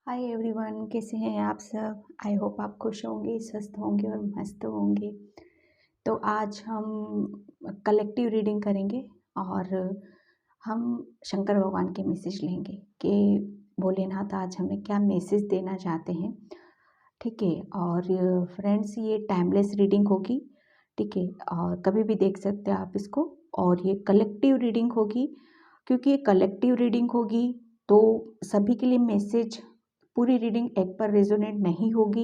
Hi everyone, कैसे हैं आप सब। आई होप आप खुश होंगे, स्वस्थ होंगे और मस्त होंगे। तो आज हम कलेक्टिव रीडिंग करेंगे और हम शंकर भगवान के मैसेज लेंगे कि भोलेनाथ आज हमें क्या मैसेज देना चाहते हैं। ठीक है। और फ्रेंड्स, ये टाइमलेस रीडिंग होगी। ठीक है। और कभी भी देख सकते हैं आप इसको। और ये कलेक्टिव रीडिंग होगी। क्योंकि ये कलेक्टिव रीडिंग होगी तो सभी के लिए मैसेज, पूरी रीडिंग एक पर रेजोनेट नहीं होगी।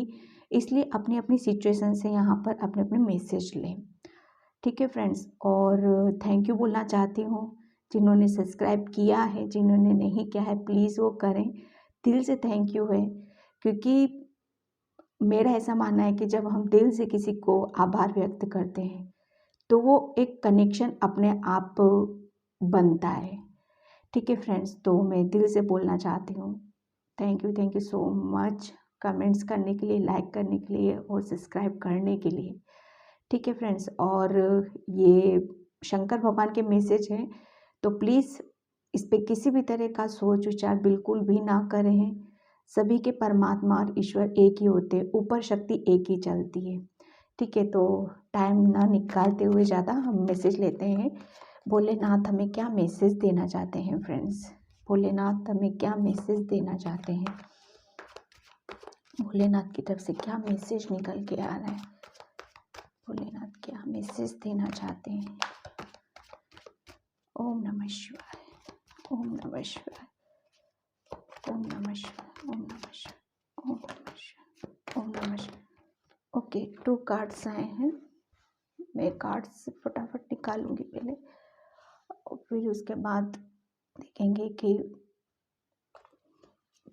इसलिए अपनी अपनी सिचुएशन से यहाँ पर अपने अपने मैसेज लें। ठीक है फ्रेंड्स। और थैंक यू बोलना चाहती हूँ जिन्होंने सब्सक्राइब किया है, जिन्होंने नहीं किया है प्लीज़ वो करें। दिल से थैंक यू है। क्योंकि मेरा ऐसा मानना है कि जब हम दिल से किसी को आभार व्यक्त करते हैं तो वो एक कनेक्शन अपने आप बनता है। ठीक है फ्रेंड्स, तो मैं दिल से बोलना चाहती हूँ thank you so much comments करने के लिए, लाइक करने के लिए और सब्सक्राइब करने के लिए। ठीक है फ्रेंड्स। और ये शंकर भगवान के मैसेज हैं तो प्लीज़ इस पे किसी भी तरह का सोच विचार बिल्कुल भी ना करें। सभी के परमात्मा और ईश्वर एक ही होते हैं, ऊपर शक्ति एक ही चलती है। ठीक है। तो टाइम ना निकालते हुए ज़्यादा हम मैसेज लेते हैं। भोलेनाथ हमें क्या मैसेज देना चाहते हैं फ्रेंड्स। भोलेनाथ हमें क्या मैसेज देना चाहते हैं। भोलेनाथ की तरफ से क्या मैसेज निकल के आ रहा है। भोलेनाथ क्या मैसेज देना चाहते हैं। ओम नमः शिवाय, ओम नमः शिवाय, ओम नमः शिवाय, ओम नमः शिवाय, ओम नमः शिवाय, ओम नमः शिवाय। ओके, 2 कार्ड्स आए हैं। मैं कार्ड्स फटाफट निकालूंगी पहले और फिर उसके बाद देखेंगे कि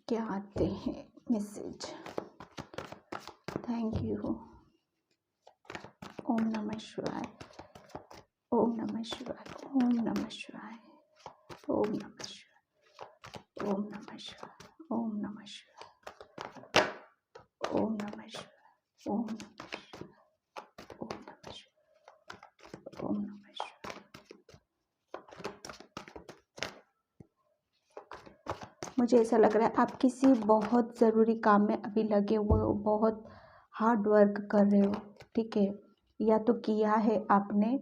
क्या आते हैं मैसेज। Thank you. ओम नमः शिवाय, ओम नमः शिवाय, ओम नमः शिवाय, ओम नमः शिवाय, ओम नमः शिवाय, ओम नमः शिवाय, ओम नमः शिवाय, ओम नमः शिवाय, ओम नमः शिवाय, ओम नमः शिवाय। मुझे ऐसा लग रहा है आप किसी बहुत ज़रूरी काम में अभी लगे हुए हो, बहुत हार्ड वर्क कर रहे हो। ठीक है। या तो किया है आपने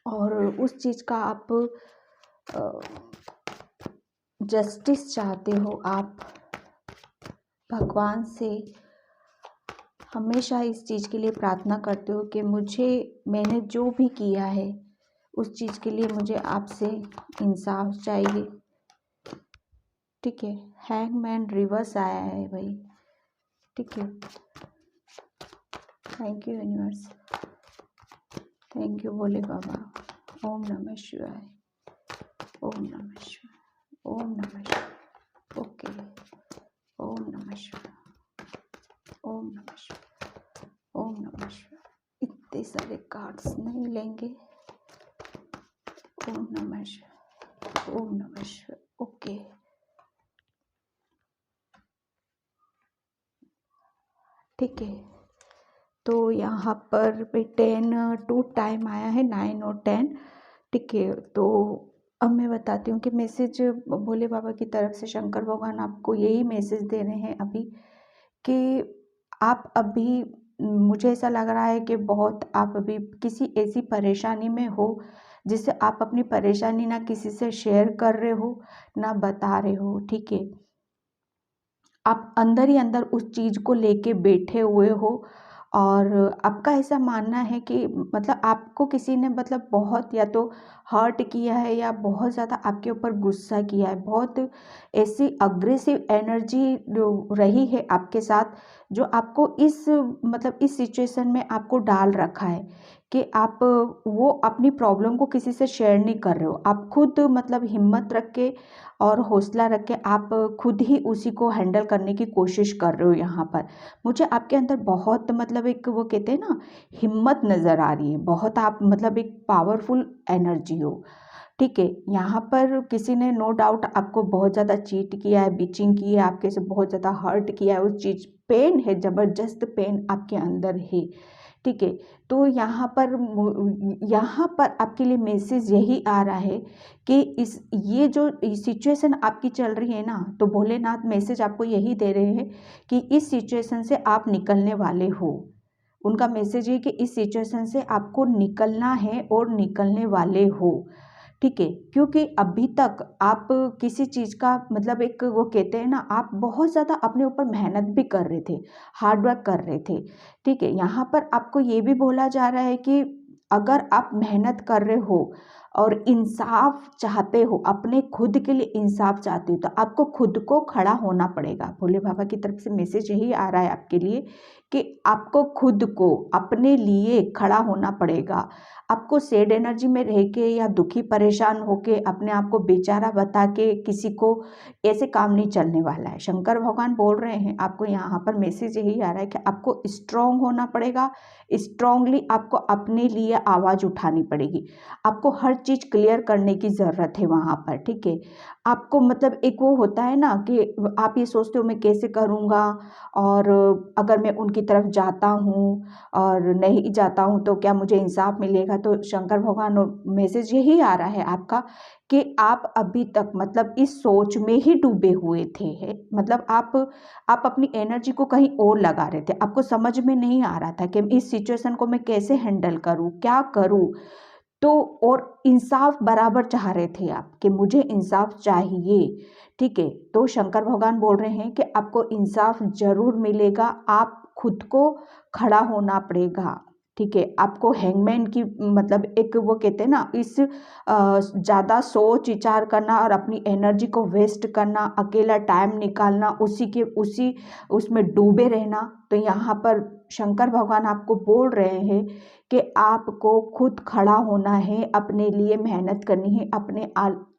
और उस चीज़ का आप जस्टिस चाहते हो। आप भगवान से हमेशा इस चीज़ के लिए प्रार्थना करते हो कि मैंने जो भी किया है उस चीज़ के लिए मुझे आपसे इंसाफ चाहिए। ठीक है। हैंगमैन रिवर्स आया है भाई। ठीक है। Thank you universe, thank you Bhole Baba. ओम नमः शिवाय, ओम नमः शिवाय, ओम नमः शिवाय। ओके, ओम नमः शिवाय, ओम नमः शिवाय, ओम नमः शिवाय। इतने सारे कार्ड्स नहीं लेंगे। ओम नमः शिवाय, ओम नमः शिवाय। ओके, ठीक है। तो यहाँ पर 10 टू टाइम आया है, 9 और 10। ठीक है। तो अब मैं बताती हूँ कि मैसेज भोले बाबा की तरफ से शंकर भगवान आपको यही मैसेज दे रहे हैं अभी कि आप अभी, मुझे ऐसा लग रहा है कि बहुत आप अभी किसी ऐसी परेशानी में हो जिससे आप अपनी परेशानी ना किसी से शेयर कर रहे हो ना बता रहे हो। ठीक है। आप अंदर ही अंदर उस चीज़ को लेके बैठे हुए हो और आपका ऐसा मानना है कि मतलब आपको किसी ने मतलब बहुत या तो हर्ट किया है या बहुत ज़्यादा आपके ऊपर गुस्सा किया है। बहुत ऐसी अग्रेसिव एनर्जी रही है आपके साथ जो आपको इस सिचुएशन में आपको डाल रखा है कि आप वो अपनी प्रॉब्लम को किसी से शेयर नहीं कर रहे हो। आप खुद मतलब हिम्मत रख के और हौसला रख के आप खुद ही उसी को हैंडल करने की कोशिश कर रहे हो। यहाँ पर मुझे आपके अंदर बहुत मतलब एक वो कहते हैं ना, हिम्मत नज़र आ रही है। बहुत आप मतलब एक पावरफुल एनर्जी हो। ठीक है। यहाँ पर किसी ने नो डाउट आपको बहुत ज़्यादा चीट किया है, बीचिंग की है, आपके से बहुत ज़्यादा हर्ट किया है। उस चीज़ पेन है, ज़बरदस्त पेन आपके अंदर है। ठीक है। तो यहाँ पर आपके लिए मैसेज यही आ रहा है कि ये जो सिचुएशन आपकी चल रही है ना, तो भोलेनाथ मैसेज आपको यही दे रहे हैं कि इस सिचुएशन से आप निकलने वाले हो। उनका मैसेज है कि इस सिचुएशन से आपको निकलना है और निकलने वाले हो, ठीक है। क्योंकि अभी तक आप किसी चीज़ का मतलब एक वो कहते हैं ना, आप बहुत ज़्यादा अपने ऊपर मेहनत भी कर रहे थे, हार्ड वर्क कर रहे थे, ठीक है। यहाँ पर आपको ये भी बोला जा रहा है कि अगर आप मेहनत कर रहे हो और इंसाफ चाहते हो, अपने खुद के लिए इंसाफ चाहते हो, तो आपको खुद को खड़ा होना पड़ेगा। भोले बाबा की तरफ से मैसेज यही आ रहा है आपके लिए कि आपको खुद को अपने लिए खड़ा होना पड़ेगा। आपको सैड एनर्जी में रह के या दुखी परेशान होके अपने आप को बेचारा बता के किसी को ऐसे काम नहीं चलने वाला है। शंकर भगवान बोल रहे हैं आपको, यहाँ पर मैसेज यही आ रहा है कि आपको स्ट्रांग होना पड़ेगा। स्ट्रांगली आपको अपने लिए आवाज़ उठानी पड़ेगी। आपको हर चीज़ क्लियर करने की ज़रूरत है वहाँ पर, ठीक है। आपको मतलब एक वो होता है ना कि आप ये सोचते हो मैं कैसे करूँगा, और अगर मैं उनकी तरफ जाता हूँ और नहीं जाता हूँ तो क्या मुझे इंसाफ मिलेगा। तो शंकर भगवान मैसेज यही आ रहा है आपका कि आप अभी तक मतलब इस सोच में ही डूबे हुए थे, है मतलब आप अपनी एनर्जी को कहीं और लगा रहे थे। आपको समझ में नहीं आ रहा था कि इस सिचुएशन को मैं कैसे हैंडल करूँ, क्या करूँ। तो और इंसाफ बराबर चाह रहे थे आप कि मुझे इंसाफ चाहिए, ठीक है। तो शंकर भगवान बोल रहे हैं कि आपको इंसाफ जरूर मिलेगा। आप खुद को खड़ा होना पड़ेगा, ठीक है। आपको हैंगमैन की मतलब एक वो कहते हैं ना, इस ज़्यादा सोच विचार करना और अपनी एनर्जी को वेस्ट करना, अकेला टाइम निकालना, उसी उसमें डूबे रहना। तो यहाँ पर शंकर भगवान आपको बोल रहे हैं कि आपको खुद खड़ा होना है, अपने लिए मेहनत करनी है, अपने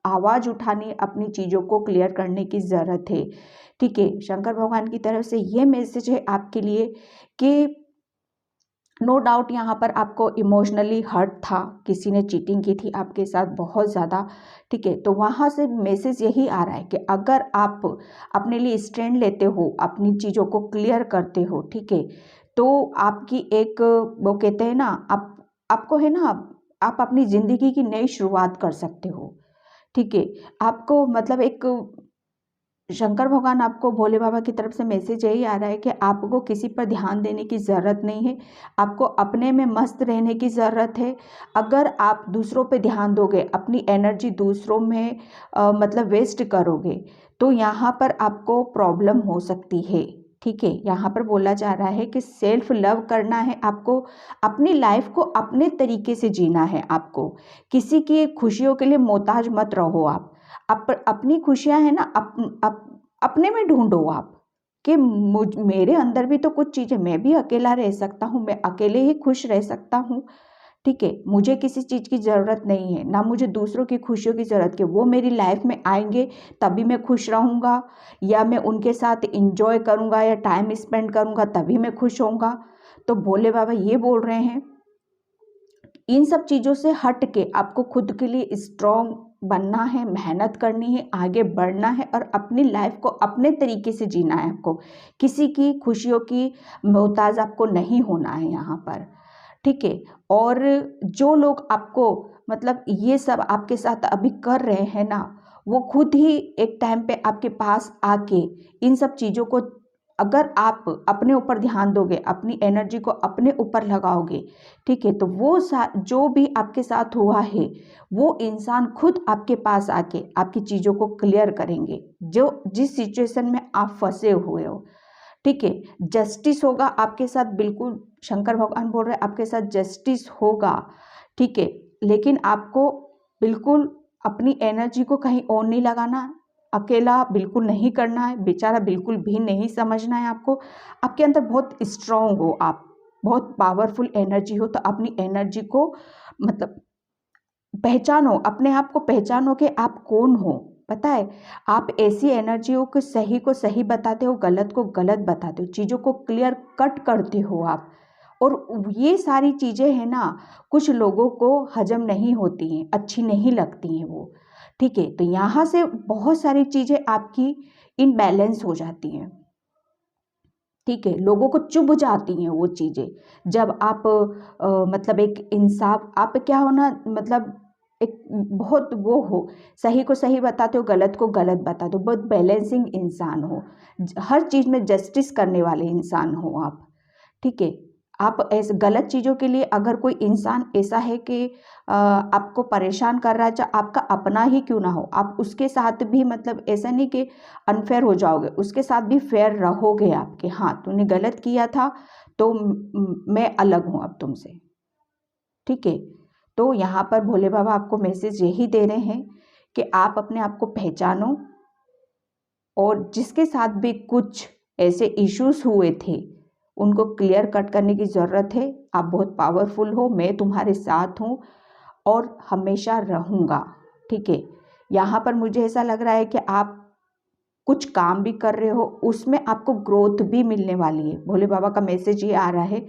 आवाज़ उठानी है, अपनी चीज़ों को क्लियर करने की ज़रूरत है, ठीक है। शंकर भगवान की तरफ से ये मैसेज है आपके लिए कि नो डाउट यहाँ पर आपको इमोशनली हर्ट था, किसी ने चीटिंग की थी आपके साथ बहुत ज़्यादा, ठीक है। तो वहाँ से मैसेज यही आ रहा है कि अगर आप अपने लिए स्टैंड लेते हो, अपनी चीज़ों को क्लियर करते हो, ठीक है, तो आपकी एक वो कहते हैं ना, आपको है ना, आप अपनी ज़िंदगी की नई शुरुआत कर सकते हो, ठीक है। आपको मतलब एक शंकर भगवान आपको भोले बाबा की तरफ से मैसेज यही आ रहा है कि आपको किसी पर ध्यान देने की ज़रूरत नहीं है, आपको अपने में मस्त रहने की ज़रूरत है। अगर आप दूसरों पे ध्यान दोगे, अपनी एनर्जी दूसरों में मतलब वेस्ट करोगे, तो यहाँ पर आपको प्रॉब्लम हो सकती है, ठीक है। यहाँ पर बोला जा रहा है कि सेल्फ लव करना है आपको, अपनी लाइफ को अपने तरीके से जीना है आपको, किसी की खुशियों के लिए मोहताज मत रहो आप। अपनी खुशियां है ना, अपने में ढूंढो आप कि मेरे अंदर भी तो कुछ चीज़ें, मैं भी अकेला रह सकता हूँ, मैं अकेले ही खुश रह सकता हूँ, ठीक है। मुझे किसी चीज़ की ज़रूरत नहीं है, ना मुझे दूसरों की खुशियों की ज़रूरत कि वो मेरी लाइफ में आएंगे तभी मैं खुश रहूँगा, या मैं उनके साथ इंजॉय करूँगा या टाइम स्पेंड करूँगा तभी मैं खुश होऊंगा। तो भोले बाबा ये बोल रहे हैं, इन सब चीज़ों से हट के आपको खुद के लिए स्ट्रॉन्ग बनना है, मेहनत करनी है, आगे बढ़ना है और अपनी लाइफ को अपने तरीके से जीना है आपको। किसी की खुशियों की मोहताज आपको नहीं होना है यहाँ पर, ठीक है। और जो लोग आपको मतलब ये सब आपके साथ अभी कर रहे हैं ना, वो खुद ही एक टाइम पे आपके पास आके इन सब चीज़ों को, अगर आप अपने ऊपर ध्यान दोगे, अपनी एनर्जी को अपने ऊपर लगाओगे, ठीक है, तो वो जो भी आपके साथ हुआ है, वो इंसान खुद आपके पास आके आपकी चीज़ों को क्लियर करेंगे, जो जिस सिचुएशन में आप फंसे हुए हो, ठीक है। जस्टिस होगा आपके साथ, बिल्कुल शंकर भगवान बोल रहे हैं आपके साथ जस्टिस होगा, ठीक है। लेकिन आपको बिल्कुल अपनी एनर्जी को कहीं और नहीं लगाना, अकेला बिल्कुल नहीं करना है, बेचारा बिल्कुल भी नहीं समझना है आपको। आपके अंदर बहुत स्ट्रांग हो, आप बहुत पावरफुल एनर्जी हो, तो अपनी एनर्जी को मतलब पहचानो, अपने आप को पहचानो कि आप कौन हो। पता है, आप ऐसी एनर्जियों को सही बताते हो, गलत को गलत बताते हो, चीज़ों को क्लियर कट करते हो आप। और ये सारी चीज़ें हैं ना, कुछ लोगों को हजम नहीं होती हैं, अच्छी नहीं लगती हैं वो, ठीक है। तो यहाँ से बहुत सारी चीज़ें आपकी इनबैलेंस हो जाती हैं। ठीक है, लोगों को चुभ जाती हैं वो चीज़ें। जब आप मतलब एक इंसाफ, आप क्या हो ना, मतलब एक बहुत वो हो, सही को सही बताते हो, गलत को गलत बताते हो, बहुत बैलेंसिंग इंसान हो, हर चीज़ में जस्टिस करने वाले इंसान हो आप। ठीक है, आप ऐसे गलत चीज़ों के लिए अगर कोई इंसान ऐसा है कि आपको परेशान कर रहा है, चाहे आपका अपना ही क्यों ना हो, आप उसके साथ भी मतलब ऐसा नहीं कि अनफेयर हो जाओगे, उसके साथ भी फेयर रहोगे आप कि हाँ तूने गलत किया था तो मैं अलग हूँ अब तुमसे। ठीक है, तो यहाँ पर भोले बाबा आपको मैसेज यही दे रहे हैं कि आप अपने आप को पहचानो, और जिसके साथ भी कुछ ऐसे इश्यूज हुए थे उनको क्लियर कट करने की ज़रूरत है। आप बहुत पावरफुल हो, मैं तुम्हारे साथ हूँ और हमेशा रहूँगा। ठीक है, यहाँ पर मुझे ऐसा लग रहा है कि आप कुछ काम भी कर रहे हो, उसमें आपको ग्रोथ भी मिलने वाली है। भोले बाबा का मैसेज ये आ रहा है,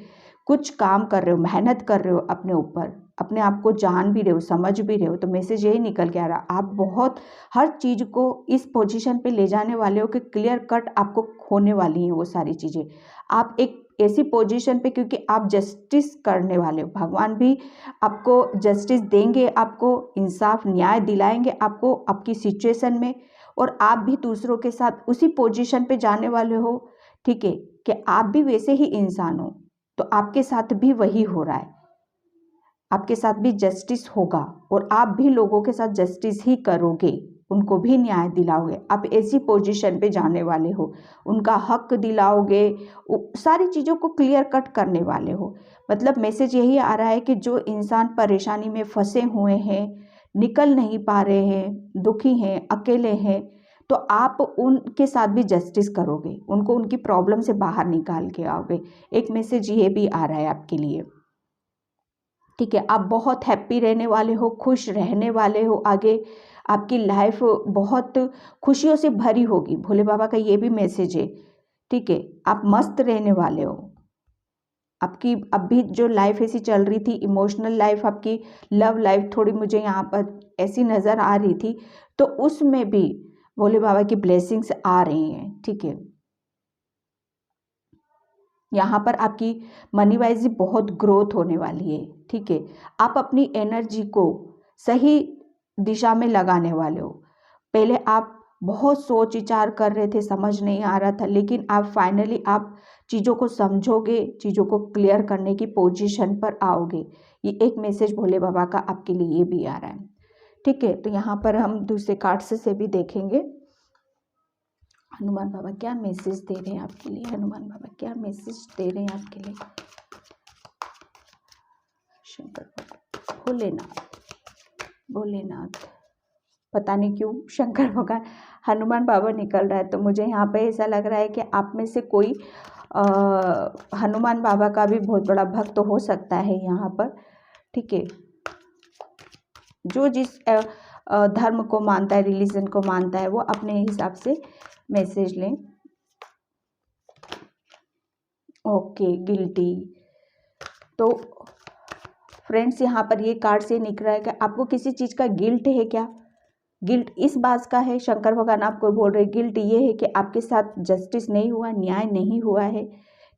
कुछ काम कर रहे हो, मेहनत कर रहे हो अपने ऊपर, अपने आप को जान भी रहे हो, समझ भी रहे हो, तो मैसेज यही निकल के आ रहा, आप बहुत हर चीज़ को इस पोजीशन पे ले जाने वाले हो कि क्लियर कट आपको होने वाली हैं वो सारी चीज़ें। आप एक ऐसी पोजीशन पे, क्योंकि आप जस्टिस करने वाले हो, भगवान भी आपको जस्टिस देंगे, आपको इंसाफ न्याय दिलाएंगे आपको आपकी सिचुएशन में, और आप भी दूसरों के साथ उसी पोजीशन पे जाने वाले हो। ठीक है, कि आप भी वैसे ही इंसान हो, तो आपके साथ भी वही हो रहा है, आपके साथ भी जस्टिस होगा और आप भी लोगों के साथ जस्टिस ही करोगे, उनको भी न्याय दिलाओगे। आप ऐसी पोजीशन पे जाने वाले हो, उनका हक दिलाओगे, सारी चीज़ों को क्लियर कट करने वाले हो। मतलब मैसेज यही आ रहा है कि जो इंसान परेशानी में फंसे हुए हैं, निकल नहीं पा रहे हैं, दुखी हैं, अकेले हैं, तो आप उनके साथ भी जस्टिस करोगे, उनको उनकी प्रॉब्लम से बाहर निकाल के आओगे। एक मैसेज ये भी आ रहा है आपके लिए। ठीक है, आप बहुत हैप्पी रहने वाले हो, खुश रहने वाले हो, आगे आपकी लाइफ बहुत खुशियों से भरी होगी, भोले बाबा का ये भी मैसेज है। ठीक है, आप मस्त रहने वाले हो। आपकी अभी जो लाइफ ऐसी चल रही थी, इमोशनल लाइफ, आपकी लव लाइफ थोड़ी मुझे यहाँ पर ऐसी नज़र आ रही थी, तो उसमें भी भोले बाबा की ब्लेसिंग्स आ रही हैं। ठीक है, यहाँ पर आपकी मनी वाइज भी बहुत ग्रोथ होने वाली है। ठीक है, आप अपनी एनर्जी को सही दिशा में लगाने वाले हो। पहले आप बहुत सोच विचार कर रहे थे, समझ नहीं आ रहा था, लेकिन आप फाइनली आप चीज़ों को समझोगे, चीज़ों को क्लियर करने की पोजीशन पर आओगे। ये एक मैसेज भोले बाबा का आपके लिए ये भी आ रहा है। ठीक है, तो यहाँ पर हम दूसरे कार्ड से भी देखेंगे हनुमान बाबा क्या मैसेज दे रहे हैं आपके लिए। हनुमान बाबा क्या मैसेज दे रहे हैं आपके लिए। शंकर भगवान, भोलेनाथ, भोलेनाथ, पता नहीं क्यों शंकर भगवान, हनुमान बाबा निकल रहा है, तो मुझे यहाँ पे ऐसा लग रहा है कि आप में से कोई हनुमान बाबा का भी बहुत बड़ा भक्त तो हो सकता है यहाँ पर। ठीक है, जो जिस धर्म को मानता है, रिलीजन को मानता है, वो अपने हिसाब से मैसेज लें। ओके, गिल्टी, तो फ्रेंड्स यहाँ पर ये कार्ड से निकल रहा है कि आपको किसी चीज़ का गिल्ट है क्या। गिल्ट इस बात का है, शंकर भगवान आपको बोल रहे गिल्ट ये है कि आपके साथ जस्टिस नहीं हुआ, न्याय नहीं हुआ है।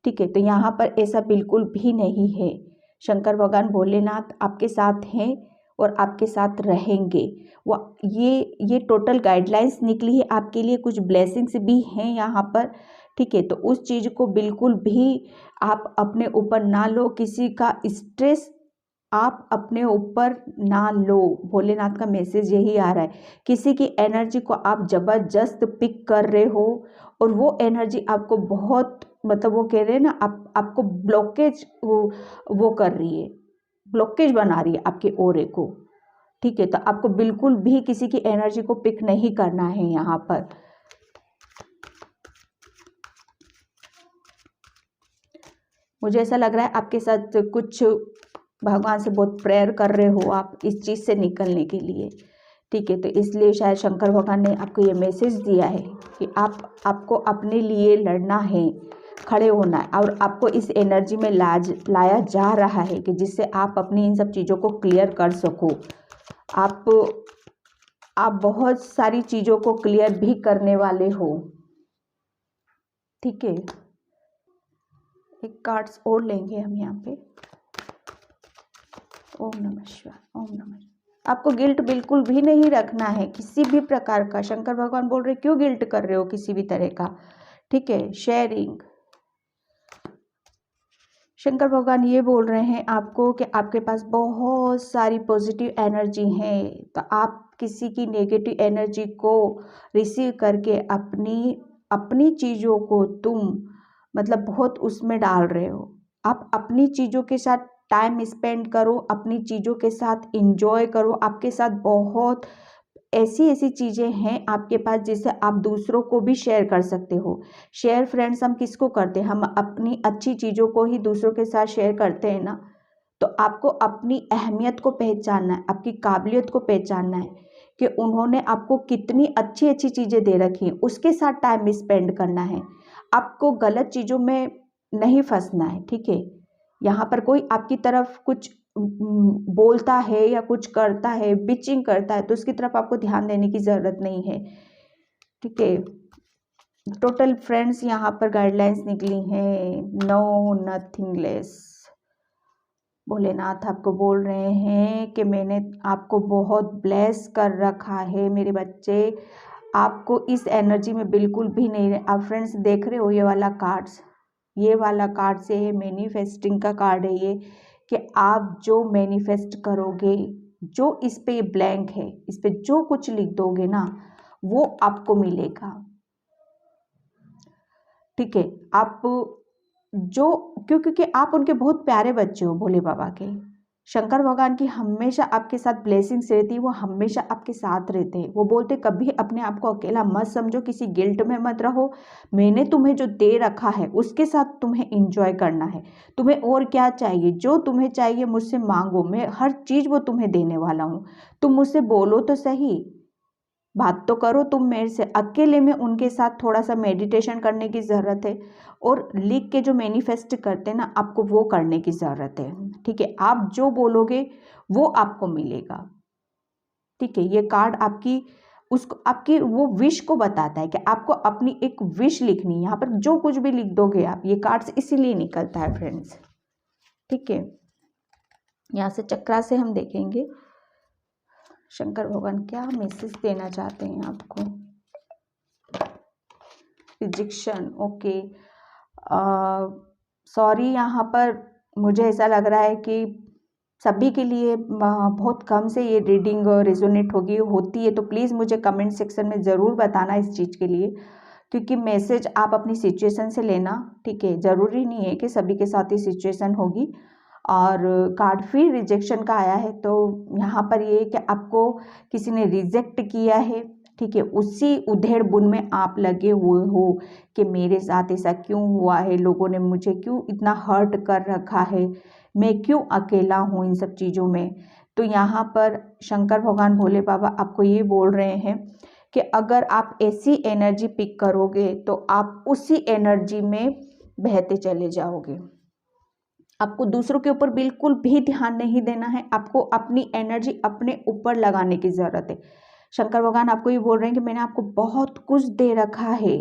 ठीक है, तो यहाँ पर ऐसा बिल्कुल भी नहीं है। शंकर भगवान भोलेनाथ आपके साथ हैं और आपके साथ रहेंगे। वो ये टोटल गाइडलाइंस निकली है आपके लिए, कुछ ब्लेसिंग्स भी हैं यहाँ पर। ठीक है, तो उस चीज़ को बिल्कुल भी आप अपने ऊपर ना लो, किसी का स्ट्रेस आप अपने ऊपर ना लो। भोलेनाथ का मैसेज यही आ रहा है, किसी की एनर्जी को आप ज़बरदस्त पिक कर रहे हो और वो एनर्जी आपको बहुत मतलब वो कह रहे हैं ना, आपको ब्लॉकेज वो कर रही है, ब्लॉकेज बना रही है आपके ओरे को। ठीक है, तो आपको बिल्कुल भी किसी की एनर्जी को पिक नहीं करना है यहाँ पर। मुझे ऐसा लग रहा है आपके साथ कुछ भगवान से बहुत प्रेयर कर रहे हो आप इस चीज़ से निकलने के लिए। ठीक है, तो इसलिए शायद शंकर भगवान ने आपको ये मैसेज दिया है कि आपको अपने लिए लड़ना है, खड़े होना है, और आपको इस एनर्जी में लाया जा रहा है कि जिससे आप अपनी इन सब चीज़ों को क्लियर कर सको। आप बहुत सारी चीज़ों को क्लियर भी करने वाले हो। ठीक है, एक कार्ड्स और लेंगे हम यहाँ पे। ओम नमः शिवाय, ओम नमः शिवाय। आपको गिल्ट बिल्कुल भी नहीं रखना है किसी भी प्रकार का। शंकर भगवान बोल रहे क्यों गिल्ट कर रहे हो किसी भी तरह का, ठीक है। शेयरिंग, शंकर भगवान ये बोल रहे हैं आपको कि आपके पास बहुत सारी पॉजिटिव एनर्जी है, तो आप किसी की नेगेटिव एनर्जी को रिसीव करके अपनी चीज़ों को तुम मतलब बहुत उसमें डाल रहे हो। आप अपनी चीज़ों के साथ टाइम स्पेंड करो, अपनी चीज़ों के साथ इंजॉय करो। आपके साथ बहुत ऐसी ऐसी चीज़ें हैं आपके पास जिससे आप दूसरों को भी शेयर कर सकते हो। शेयर फ्रेंड्स हम किसको करते हैं, हम अपनी अच्छी चीज़ों को ही दूसरों के साथ शेयर करते हैं ना। तो आपको अपनी अहमियत को पहचानना है, आपकी काबिलियत को पहचानना है कि उन्होंने आपको कितनी अच्छी अच्छी चीज़ें दे रखी हैं, उसके साथ टाइम स्पेंड करना है। आपको गलत चीज़ों में नहीं फंसना है, ठीक है। यहाँ पर कोई आपकी तरफ कुछ बोलता है या कुछ करता है, बिचिंग करता है, तो उसकी तरफ आपको ध्यान देने की ज़रूरत नहीं है, ठीक है। टोटल फ्रेंड्स यहाँ पर गाइडलाइंस निकली हैं, नो नथिंग लेस। भोलेनाथ आपको बोल रहे हैं कि मैंने आपको बहुत ब्लेस कर रखा है मेरे बच्चे, आपको इस एनर्जी में बिल्कुल भी नहीं। आप फ्रेंड्स देख रहे हो ये वाला कार्ड्स, ये वाला कार्ड से है मैनिफेस्टिंग का कार्ड है ये, कि आप जो मैनिफेस्ट करोगे, जो इस पे ब्लैंक है, इस पे जो कुछ लिख दोगे ना वो आपको मिलेगा, ठीक है। आप जो क्योंकि आप उनके बहुत प्यारे बच्चे हो भोले बाबा के। शंकर भगवान की हमेशा आपके साथ ब्लेसिंग्स रहती है, वो हमेशा आपके साथ रहते हैं। वो बोलते कभी अपने आप को अकेला मत समझो, किसी गिल्ट में मत रहो। मैंने तुम्हें जो दे रखा है उसके साथ तुम्हें इंजॉय करना है। तुम्हें और क्या चाहिए, जो तुम्हें चाहिए मुझसे मांगो, मैं हर चीज़ वो तुम्हें देने वाला हूँ। तुम मुझसे बोलो तो सही, बात तो करो तुम मेरे से। अकेले में उनके साथ थोड़ा सा मेडिटेशन करने की ज़रूरत है, और लिख के जो मैनिफेस्ट करते हैं ना आपको वो करने की ज़रूरत है, ठीक है। आप जो बोलोगे वो आपको मिलेगा, ठीक है। ये कार्ड आपकी उसको आपकी वो विश को बताता है कि आपको अपनी एक विश लिखनी है। यहाँ पर जो कुछ भी लिख दोगे आप, ये कार्ड्स इसीलिए निकलता है फ्रेंड्स, ठीक है। यहाँ से चक्रा से हम देखेंगे शंकर भगवान क्या मैसेज देना चाहते हैं आपको। रिजेक्शन, ओके, सॉरी, यहाँ पर मुझे ऐसा लग रहा है कि सभी के लिए बहुत कम से ये रीडिंग रेजोनेट होती है, तो प्लीज़ मुझे कमेंट सेक्शन में ज़रूर बताना इस चीज़ के लिए, क्योंकि मैसेज आप अपनी सिचुएशन से लेना, ठीक है। ज़रूरी नहीं है कि सभी के साथ ही सिचुएशन होगी। और कार्ड फिर रिजेक्शन का आया है, तो यहाँ पर ये कि आपको किसी ने रिजेक्ट किया है, ठीक है। उसी उधेड़ बुन में आप लगे हुए हो कि मेरे साथ ऐसा क्यों हुआ है, लोगों ने मुझे क्यों इतना हर्ट कर रखा है, मैं क्यों अकेला हूँ इन सब चीज़ों में। तो यहाँ पर शंकर भगवान भोले बाबा आपको ये बोल रहे हैं कि अगर आप ऐसी एनर्जी पिक करोगे तो आप उसी एनर्जी में बहते चले जाओगे। आपको दूसरों के ऊपर बिल्कुल भी ध्यान नहीं देना है, आपको अपनी एनर्जी अपने ऊपर लगाने की ज़रूरत है। शंकर भगवान आपको ये बोल रहे हैं कि मैंने आपको बहुत कुछ दे रखा है,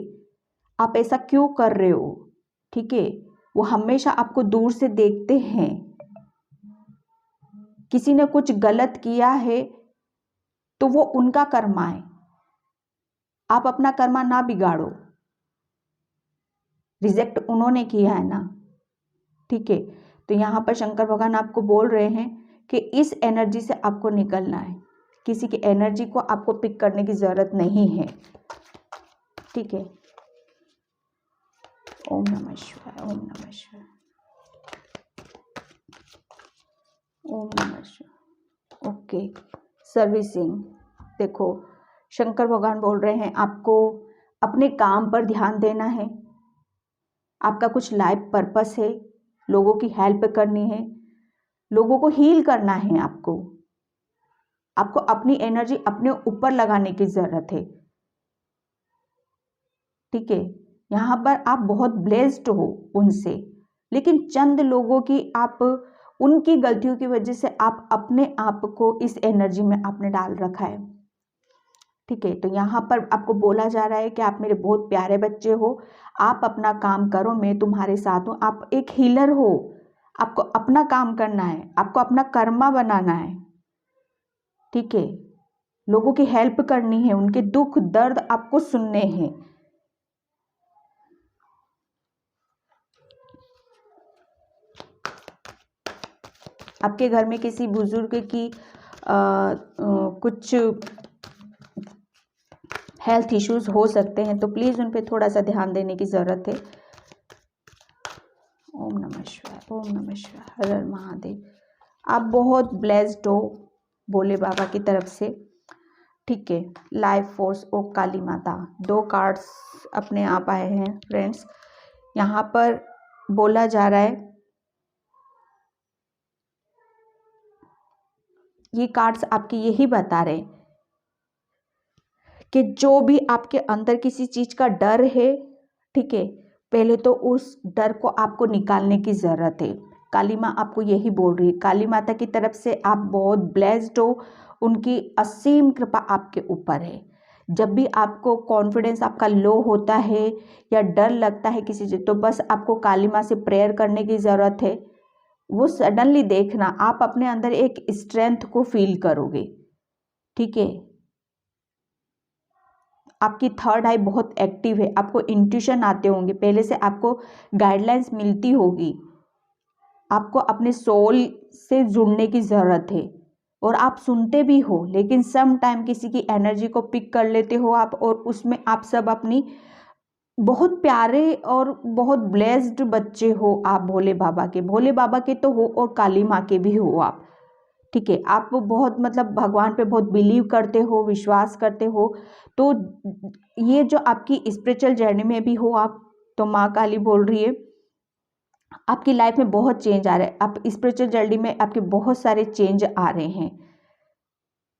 आप ऐसा क्यों कर रहे हो, ठीक है। वो हमेशा आपको दूर से देखते हैं। किसी ने कुछ गलत किया है तो वो उनका कर्मा है, आप अपना कर्मा ना बिगाड़ो। रिजेक्ट उन्होंने किया है ना, ठीक है। तो यहाँ पर शंकर भगवान आपको बोल रहे हैं कि इस एनर्जी से आपको निकलना है, किसी की एनर्जी को आपको पिक करने की ज़रूरत नहीं है, ठीक है। ओम नमः शिवाय, ओम नमः शिवाय, ओम नमः शिवाय। ओके, सर्विसिंग, देखो शंकर भगवान बोल रहे हैं आपको अपने काम पर ध्यान देना है। आपका कुछ लाइफ पर्पस है, लोगों की हेल्प करनी है, लोगों को हील करना है। आपको अपनी एनर्जी अपने ऊपर लगाने की ज़रूरत है, ठीक है। यहाँ पर आप बहुत ब्लेस्ड हो उनसे, लेकिन चंद लोगों की आप उनकी गलतियों की वजह से आप अपने आप को इस एनर्जी में आपने डाल रखा है, ठीक है। तो यहाँ पर आपको बोला जा रहा है कि आप मेरे बहुत प्यारे बच्चे हो, आप अपना काम करो, मैं तुम्हारे साथ हूँ। आप एक हीलर हो, आपको अपना काम करना है, आपको अपना कर्मा बनाना है। ठीक है, लोगों की हेल्प करनी है, उनके दुख दर्द आपको सुनने हैं। आपके घर में किसी बुजुर्ग की कुछ हेल्थ इश्यूज हो सकते हैं, तो प्लीज़ उन पे थोड़ा सा ध्यान देने की ज़रूरत है। ओम नमः शिवाय, ओम नमः शिवाय, हर हर महादेव। आप बहुत ब्लेस्ड हो भोले बाबा की तरफ से। ठीक है, लाइफ फोर्स ओ काली माता, 2 कार्ड्स अपने आप आए हैं फ्रेंड्स। यहाँ पर बोला जा रहा है, ये कार्ड्स आपके यही बता रहे हैं कि जो भी आपके अंदर किसी चीज़ का डर है, ठीक है, पहले तो उस डर को आपको निकालने की ज़रूरत है। काली माँ आपको यही बोल रही है। काली माता की तरफ से आप बहुत ब्लेस्ड हो, उनकी असीम कृपा आपके ऊपर है। जब भी आपको कॉन्फिडेंस आपका लो होता है या डर लगता है किसी चीज़, तो बस आपको काली माँ से प्रेयर करने की ज़रूरत है। वो सडनली देखना आप अपने अंदर एक स्ट्रेंथ को फील करोगे। ठीक है, आपकी थर्ड आई बहुत एक्टिव है, आपको इंट्यूशन आते होंगे, पहले से आपको गाइडलाइंस मिलती होगी। आपको अपने सोल से जुड़ने की ज़रूरत है और आप सुनते भी हो, लेकिन सम टाइम किसी की एनर्जी को पिक कर लेते हो आप, और उसमें आप सब अपनी बहुत प्यारे और बहुत ब्लेस्ड बच्चे हो आप भोले बाबा के। भोले बाबा के तो हो और काली माँ के भी हो आप। ठीक है, आप बहुत मतलब भगवान पे बहुत बिलीव करते हो, विश्वास करते हो। तो ये जो आपकी स्पिरिचुअल जर्नी में भी हो आप, तो माँ काली बोल रही है आपकी लाइफ में बहुत चेंज आ रहा है। आप स्पिरिचुअल जर्नी में आपके बहुत सारे चेंज आ रहे हैं।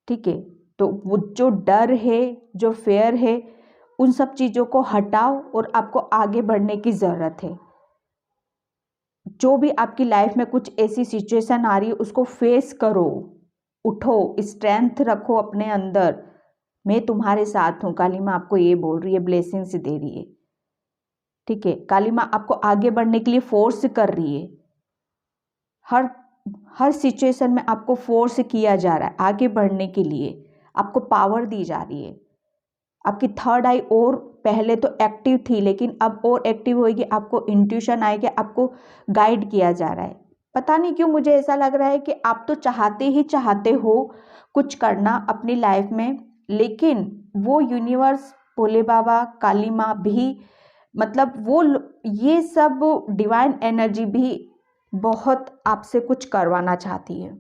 ठीक है, तो वो जो डर है, जो फेयर है, उन सब चीज़ों को हटाओ और आपको आगे बढ़ने की ज़रूरत है। जो भी आपकी लाइफ में कुछ ऐसी सिचुएशन आ रही है, उसको फेस करो, उठो, स्ट्रेंथ रखो अपने अंदर। मैं तुम्हारे साथ हूँ, काली माँ आपको ये बोल रही है, ब्लेसिंग्स दे रही है। ठीक है, काली माँ आपको आगे बढ़ने के लिए फोर्स कर रही है। हर हर सिचुएशन में आपको फोर्स किया जा रहा है आगे बढ़ने के लिए, आपको पावर दी जा रही है। आपकी थर्ड आई और पहले तो एक्टिव थी, लेकिन अब और एक्टिव होगी, आपको इंट्यूशन आएगी, आपको गाइड किया जा रहा है। पता नहीं क्यों मुझे ऐसा लग रहा है कि आप तो चाहते ही चाहते हो कुछ करना अपनी लाइफ में, लेकिन वो यूनिवर्स, भोले बाबा, काली माँ भी, मतलब वो ये सब डिवाइन एनर्जी भी बहुत आपसे कुछ करवाना चाहती है,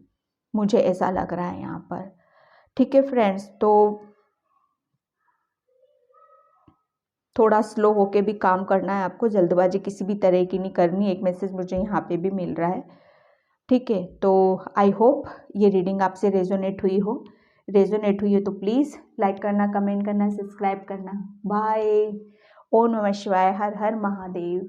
मुझे ऐसा लग रहा है यहाँ पर। ठीक है फ्रेंड्स, तो थोड़ा स्लो होके भी काम करना है आपको, जल्दबाजी किसी भी तरह की नहीं करनी। एक मैसेज मुझे यहाँ पे भी मिल रहा है। ठीक है, तो आई होप ये रीडिंग आपसे रेजोनेट हुई हो। रेजोनेट हुई हो तो प्लीज़ लाइक करना, कमेंट करना, सब्सक्राइब करना। बाय। ओम नमः शिवाय, हर हर महादेव।